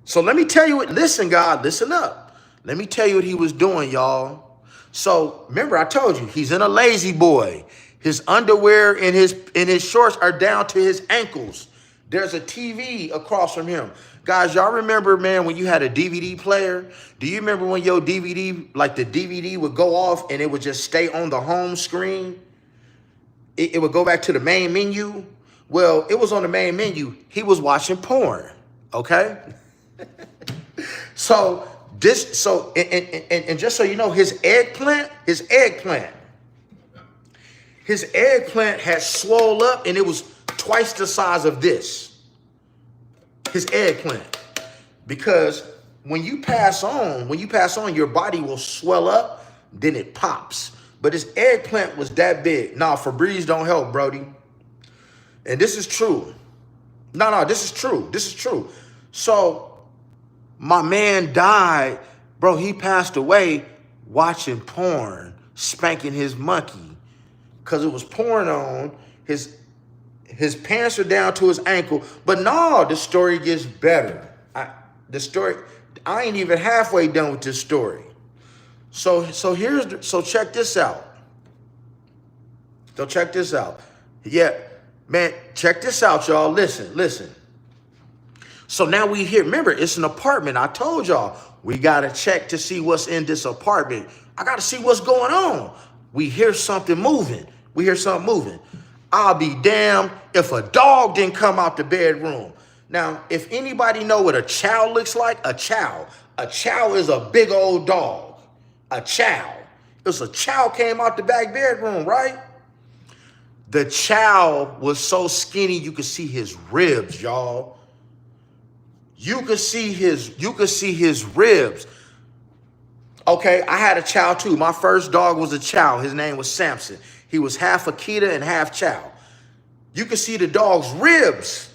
So let me tell you what, listen, God, listen up. Let me tell you what he was doing, y'all. So remember, I told you, he's in a lazy boy. His underwear and his shorts are down to his ankles. There's a TV across from him. Guys, y'all remember, man, when you had a DVD player? Do you remember when your DVD, like the DVD would go off and it would just stay on the home screen? It would go back to the main menu. Well, it was on the main menu. He was watching porn, okay? And just so you know, his eggplant had swole up and it was twice the size of this. His eggplant. Because when you pass on, your body will swell up, then it pops. But his eggplant was that big. Nah, Febreze don't help, Brody. And this is true. No, this is true. This is true. So my man died, bro. He passed away watching porn, spanking his monkey. Because it was porn on. His pants are down to his ankle. But no, the story gets better. I ain't even halfway done with this story. So check this out. Yeah, man, check this out, y'all. Listen. So now we hear, remember, it's an apartment. I told y'all, we got to check to see what's in this apartment. I got to see what's going on. We hear something moving. I'll be damned if a dog didn't come out the bedroom. Now, if anybody know what a chow looks like, a chow is a big old dog. A chow. It's a chow came out the back bedroom, right? The chow was so skinny you could see his ribs, y'all. You could see his ribs. Okay, I had a chow too. My first dog was a chow. His name was Samson. He was half Akita and half chow. You could see the dog's ribs.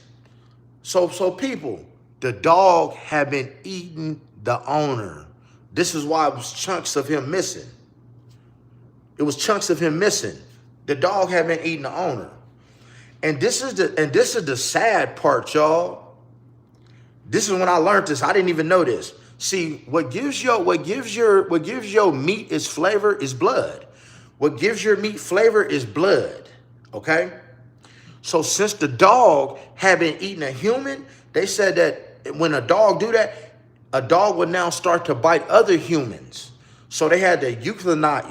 So people, the dog had been eating the owner. This is why it was chunks of him missing. The dog had been eating the owner. And this is the sad part, y'all. This is when I learned this. I didn't even know this. See, what gives your meat its flavor is blood. What gives your meat flavor is blood. Okay? So since the dog had been eating a human, they said that when a dog do that, a dog would now start to bite other humans. So they had to euthanize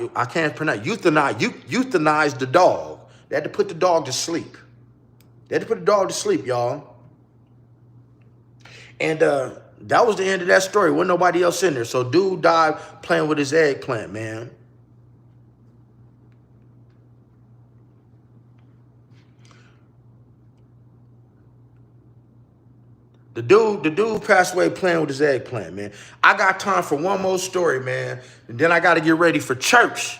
the dog. They had to put the dog to sleep. Y'all. And that was the end of that story. Wasn't nobody else in there. So dude died playing with his eggplant, man. The dude passed away playing with his eggplant, man. I got time for one more story, man. And then I got to get ready for church.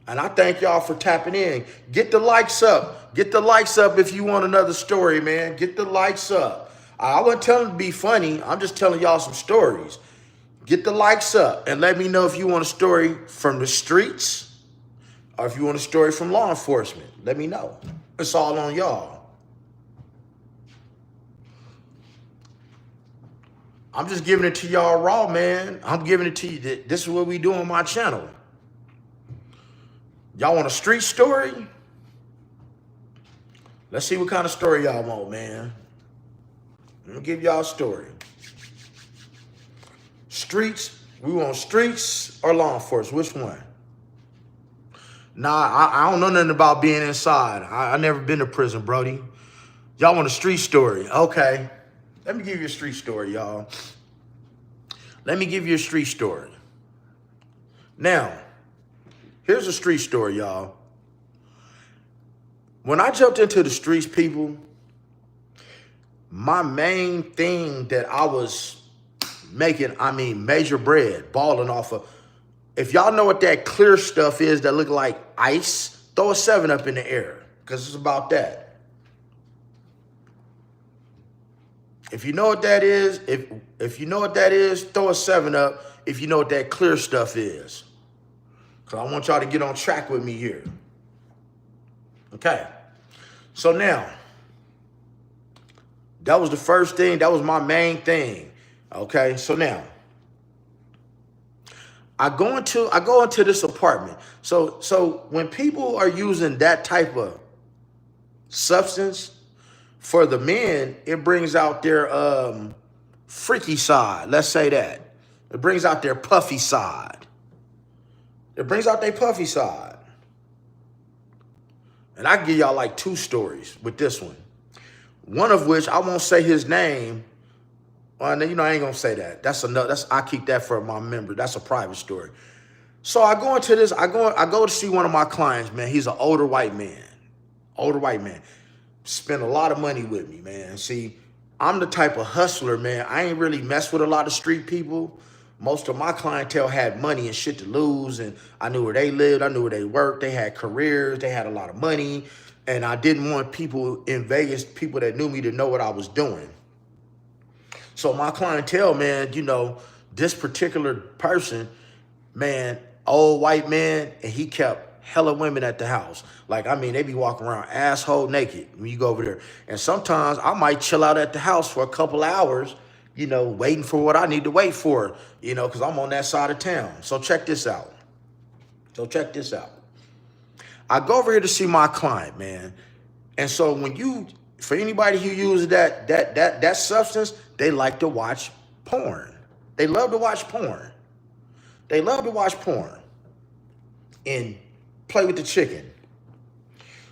And I thank y'all for tapping in. Get the likes up. Get the likes up if you want another story, man. Get the likes up. I wasn't telling to be funny. I'm just telling y'all some stories. Get the likes up and let me know if you want a story from the streets or if you want a story from law enforcement. Let me know. It's all on y'all. I'm just giving it to y'all raw, man. I'm giving it to you. This is what we do on my channel. Y'all want a street story? Let's see what kind of story y'all want, man. Let me give y'all a story. Streets, we want streets or law enforcement? Which one? Nah, I don't know nothing about being inside. I never been to prison, Brody. Y'all want a street story? Okay. Let me give you a street story, y'all. Let me give you a street story. Now, here's a street story, y'all. When I jumped into the streets, people, my main thing that I was making, major bread, balling off of. If y'all know what that clear stuff is that look like ice, throw a 7-Up in the air, because it's about that. If you know what that is, if you know what that is, throw a 7-Up if you know what that clear stuff is. Because I want y'all to get on track with me here. Okay. So now, that was the first thing. That was my main thing. Okay. So now, I go into this apartment. So when people are using that type of substance for the men, it brings out their freaky side. Let's say that. It brings out their puffy side. It brings out their puffy side. And I can give y'all like 2 stories with this one. One of which I won't say his name. Well, you know, I ain't gonna say that. I keep that for my member. That's a private story. So I go into this, I go to see one of my clients, man. He's an older white man. Older white man. Spent a lot of money with me, man. See, I'm the type of hustler, man. I ain't really mess with a lot of street people. Most of my clientele had money and shit to lose, and I knew where they lived, I knew where they worked, they had careers, they had a lot of money, and I didn't want people in Vegas, people that knew me, to know what I was doing. So my clientele, man, you know, this particular person, man, old white man, and he kept hella women at the house. Like, they be walking around asshole naked when you go over there. And sometimes I might chill out at the house for a couple hours, you know, waiting for what I need to wait for, you know, because I'm on that side of town. So check this out. I go over here to see my client, man. And so for anybody who uses that substance, they like to watch porn. They love to watch porn. And play with the chicken.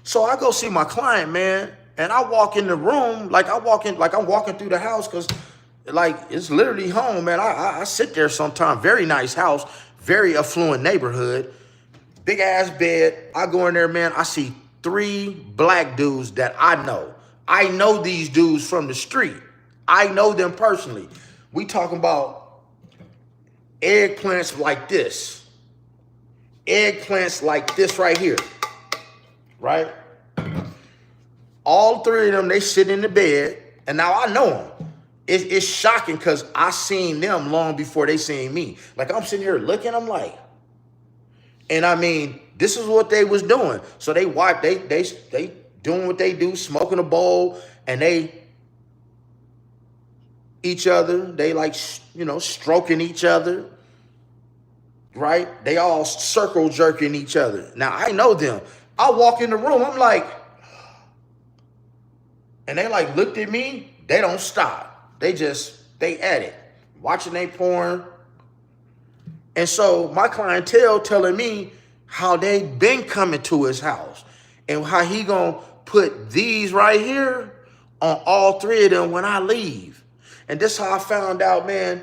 So I go see my client, man, and I walk in the room like I'm walking through the house, because like it's literally home, man. I sit there sometimes. Very nice house, very affluent neighborhood, big ass bed. I go in there, man. I see 3 black dudes that I know. I know these dudes from the street. I know them personally. We talking about eggplants like this. Eggplants like this right here. Right? All 3 of them, they sit in the bed, and now I know them. It's shocking because I seen them long before they seen me. Like, I'm sitting here looking, I'm like, and this is what they was doing. So they doing what they do, smoking a bowl, and they each other, they like, you know, stroking each other, right? They all circle jerking each other. Now, I know them. I walk in the room, I'm like, and they like looked at me, they don't stop. They at it, watching they porn. And so my clientele telling me how they been coming to his house and how he gonna put these right here on all 3 of them when I leave. And this is how I found out, man,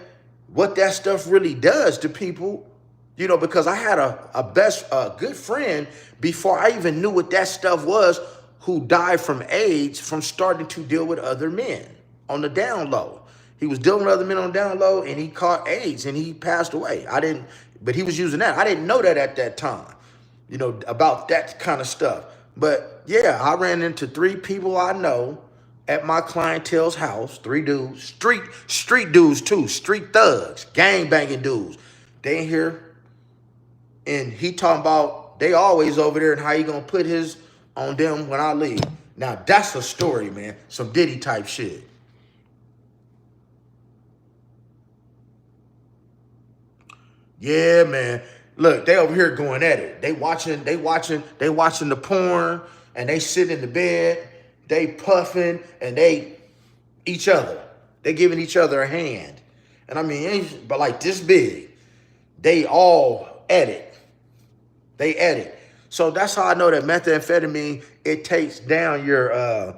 what that stuff really does to people. You know, because I had a good friend before I even knew what that stuff was, who died from AIDS from starting to deal with other men on the down low. He was dealing with other men on the down low, and he caught AIDS, and he passed away. But he was using that. I didn't know that at that time, you know, about that kind of stuff. But yeah, I ran into 3 people I know at my clientele's house, 3 dudes, street dudes too, street thugs, gang banging dudes. They in here. And he talking about they always over there and how he gonna put his on them when I leave. Now that's a story, man. Some Diddy type shit. Yeah, man. Look, they over here going at it. They watching the porn, and they sitting in the bed, they puffing, and they each other. They giving each other a hand. And I mean, but like this big, they all at it. They at it. So that's how I know that methamphetamine, it takes down your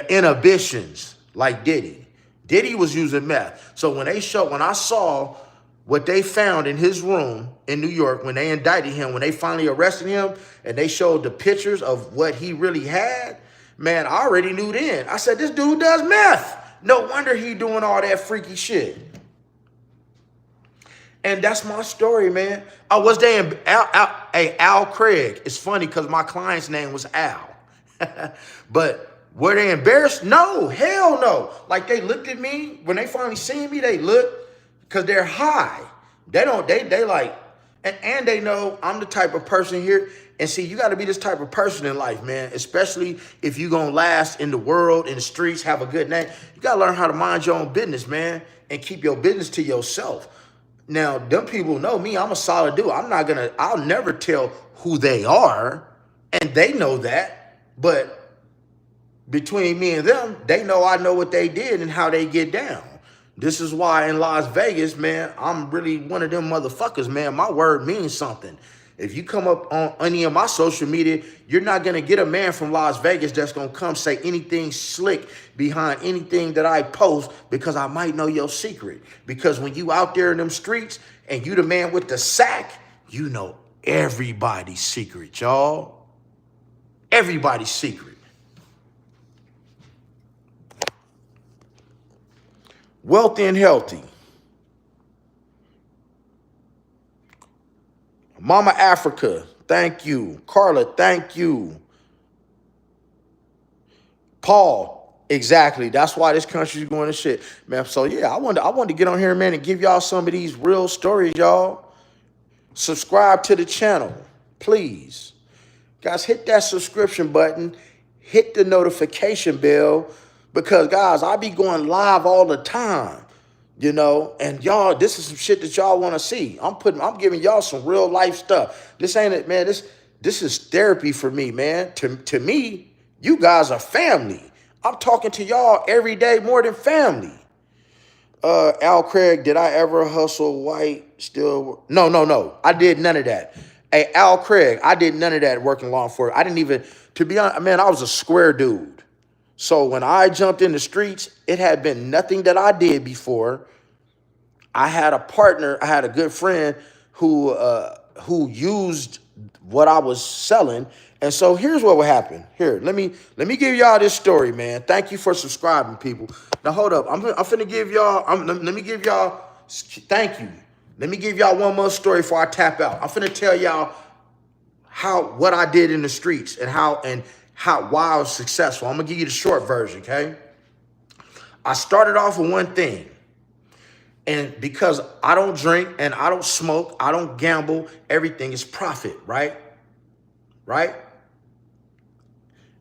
inhibitions like Diddy. Diddy was using meth. So when I saw what they found in his room in New York, when they indicted him, when they finally arrested him, and they showed the pictures of what he really had, man, I already knew then. I said, this dude does meth. No wonder he doing all that freaky shit. And that's my story, man. I was there in Al Craig. It's funny because my client's name was Al. But were they embarrassed? No, hell no. Like they looked at me when they finally seen me. They looked because they're high. They like, and they know I'm the type of person here. And see, you got to be this type of person in life, man. Especially if you gonna last in the world, in the streets, have a good name. You gotta learn how to mind your own business, man, and keep your business to yourself. Now, them people know me. I'm a solid dude. I'll never tell who they are. And they know that. But between me and them, they know I know what they did and how they get down. This is why in Las Vegas, man, I'm really one of them motherfuckers, man. My word means something. If you come up on any of my social media, you're not going to get a man from Las Vegas that's going to come say anything slick behind anything that I post, because I might know your secret. Because when you out there in them streets and you the man with the sack, you know everybody's secret, y'all. Everybody's secret. Wealthy and healthy. Mama Africa, thank you. Carla, thank you. Paul, exactly. That's why this country's going to shit, man. So yeah, I wanted to get on here, man, and give y'all some of these real stories, y'all. Subscribe to the channel, please. Guys, hit that subscription button. Hit the notification bell, because guys, I be going live all the time. You know, and y'all, this is some shit that y'all want to see. I'm giving y'all some real life stuff. This ain't it, man. This is therapy for me, man. To me, you guys are family. I'm talking to y'all every day more than family. Al Craig, did I ever hustle white still? No. I did none of that. Hey, Al Craig, I did none of that working law enforcement. I didn't even, to be honest, man, I was a square dude. So when I jumped in the streets, it had been nothing that I did before. I had a partner, I had a good friend who used what I was selling. And so here's what would happen. Here, let me give y'all this story, man. Thank you for subscribing, people. Now hold up. I'm finna give y'all, let me give y'all, thank you. Let me give y'all one more story before I tap out. I'm finna tell y'all what I did in the streets and why I was successful. I'm gonna give you the short version, okay? I started off with one thing. And because I don't drink and I don't smoke, I don't gamble, everything is profit, right? Right?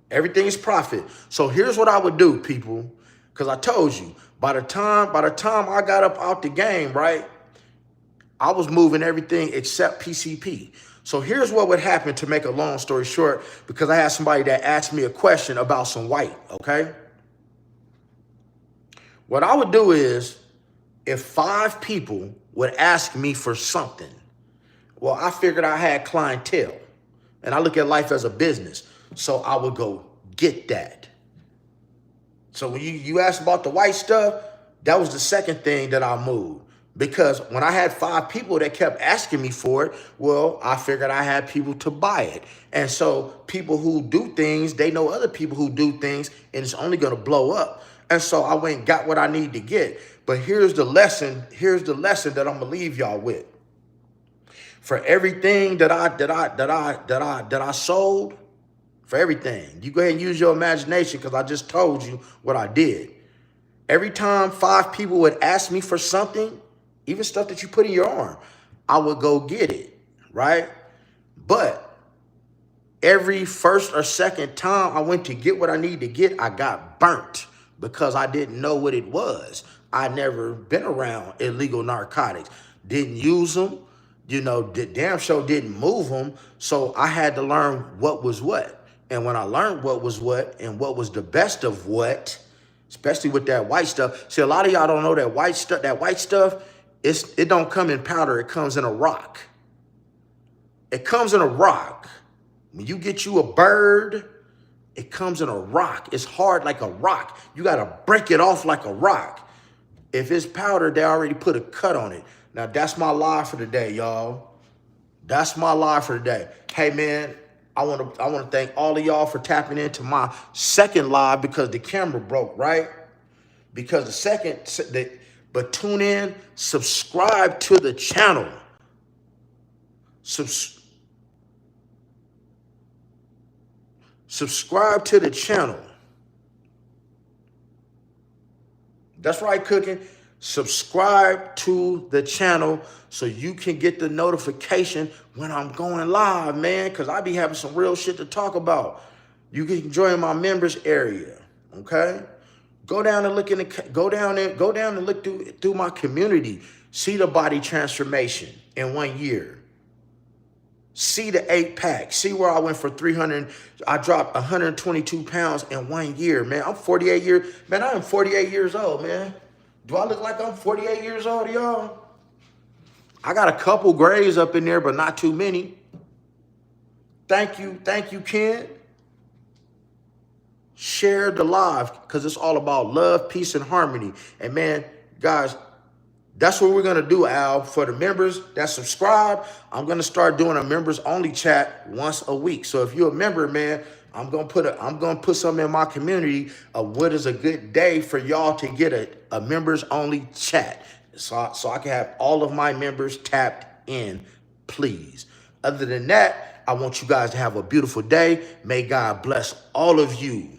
Everything is profit. So here's what I would do, people. Because I told you, by the time I got up out the game, right, I was moving everything except PCP. So here's what would happen, to make a long story short, because I had somebody that asked me a question about some white, okay? What I would do is, if 5 people would ask me for something, well, I figured I had clientele. And I look at life as a business. So I would go get that. So when you asked about the white stuff, that was the second thing that I moved. Because when I had 5 people that kept asking me for it, well, I figured I had people to buy it. And so people who do things, they know other people who do things, and it's only going to blow up. And so I went and got what I need to get. But here's the lesson that I'm gonna leave y'all with. For everything that I sold, for everything, you go ahead and use your imagination, because I just told you what I did. Every time 5 people would ask me for something, even stuff that you put in your arm, I would go get it, right? But every first or second time I went to get what I needed to get, I got burnt, because I didn't know what it was. I never been around illegal narcotics. didn't use them, you know, the damn show didn't move them. So I had to learn what was what. And when I learned what was what and what was the best of what, especially with that white stuff. See, a lot of y'all don't know that white stuff. That white stuff, it don't come in powder. It comes in a rock. It comes in a rock. When you get you a bird, it comes in a rock. It's hard like a rock. You got to break it off like a rock. If it's powder, they already put a cut on it. Now, that's my lie for today, y'all. That's my lie for today. Hey, man, I want to thank all of y'all for tapping into my second live because the camera broke, right? Because but tune in, subscribe to the channel. Subscribe to the channel. That's right, Cooking. Subscribe to the channel so you can get the notification when I'm going live, man, because I be having some real shit to talk about. You can join my members area, okay? Go down and look and look through my community. See the body transformation in 1 year. See the 8-pack. See where I went for 300. I dropped 122 pounds in 1 year, man. I'm 48 years. Man, I am 48 years old, man. Do I look like I'm 48 years old, y'all? I got a couple grays up in there, but not too many. Thank you, Ken. Share the live because it's all about love, peace, and harmony. And man, guys, that's what we're going to do, Al. For the members that subscribe, I'm going to start doing a members only chat once a week. So if you're a member, man, I'm going to put something in my community of what is a good day for y'all to get a members only chat. So I can have all of my members tapped in, please. Other than that, I want you guys to have a beautiful day. May God bless all of you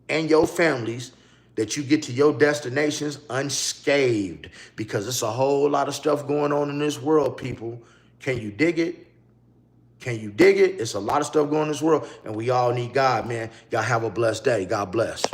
and your families, that you get to your destinations unscathed, because it's a whole lot of stuff going on in this world, people. Can you dig it? Can you dig it? It's a lot of stuff going on in this world, and we all need God, man. Y'all have a blessed day. God bless.